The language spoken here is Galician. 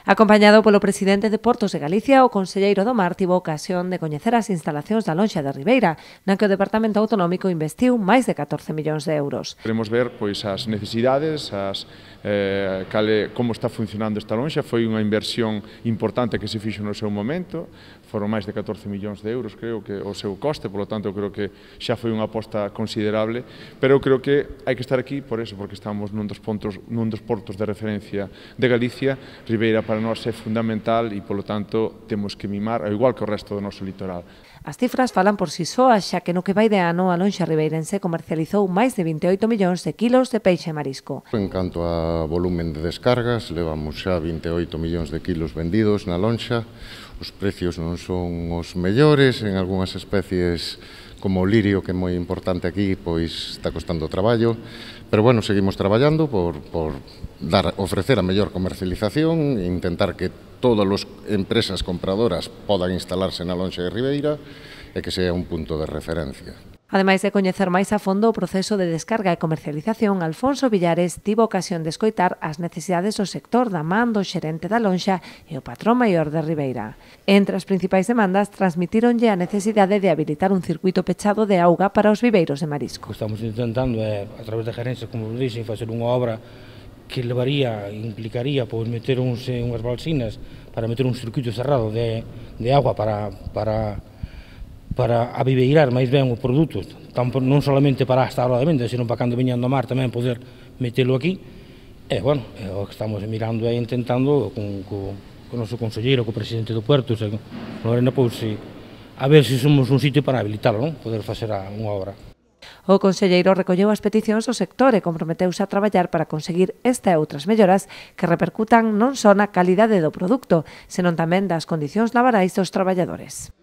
Acompañado polo presidente de Portos de Galicia, o conselleiro do Mar tivo ocasión de coñecer as instalacións da lonxa de Ribeira, na que o Departamento Autonómico investiu máis de 14 millóns de euros. Queremos ver as necesidades, como está funcionando esta lonxa. Foi unha inversión importante que se fixo no seu momento, foron máis de 14 millóns de euros, creo que o seu coste, polo tanto, creo que xa foi unha aposta considerable, pero eu creo que hai que estar aquí por eso, porque estamos nun dos portos de referencia de Galicia. Ribeira para nós é fundamental e, polo tanto, temos que mimar, ao igual que o resto do noso litoral. As cifras falan por si soas, xa que no que vai de ano a lonxa ribeirense comercializou máis de 28 millóns de kilos de peixe e marisco. En canto a volumen de descargas, levamos xa 28 millóns de kilos vendidos na lonxa. Os precios non son os mellores, en algunhas especies como o lirio, que é moi importante aquí, pois está costando traballo, pero bueno, seguimos traballando por ofrecer a mellor comercialización e intentar que todas as empresas compradoras podan instalarse na lonxa de Ribeira e que sea un punto de referencia. Ademais de coñecer máis a fondo o proceso de descarga e comercialización, Alfonso Villares tivo ocasión de escoitar as necesidades do sector da man do xerente da lonxa e o patrón maior de Ribeira. Entre as principais demandas, transmitironlle a necesidade de habilitar un circuito pechado de auga para os viveiros de marisco. O que estamos intentando é, a través da gerencia, como dixen, facer unha obra que implicaría meter unhas balsinas para meter un circuito cerrado de auga para aviveirar máis ben o produto, non solamente para esta hora de venda, sino para cando veñan do mar tamén poder metelo aquí. E, bueno, o que estamos mirando e intentando con o noso conselleiro, co presidente do Puerto, Lorena Pouce, a ver se somos un sitio para habilitalo, non? Poder facer unha obra. O conselleiro recolleu as peticións do sector e comprometeuse a traballar para conseguir esta e outras melloras que repercutan non só na calidade do produto, senón tamén das condicións laborais dos traballadores.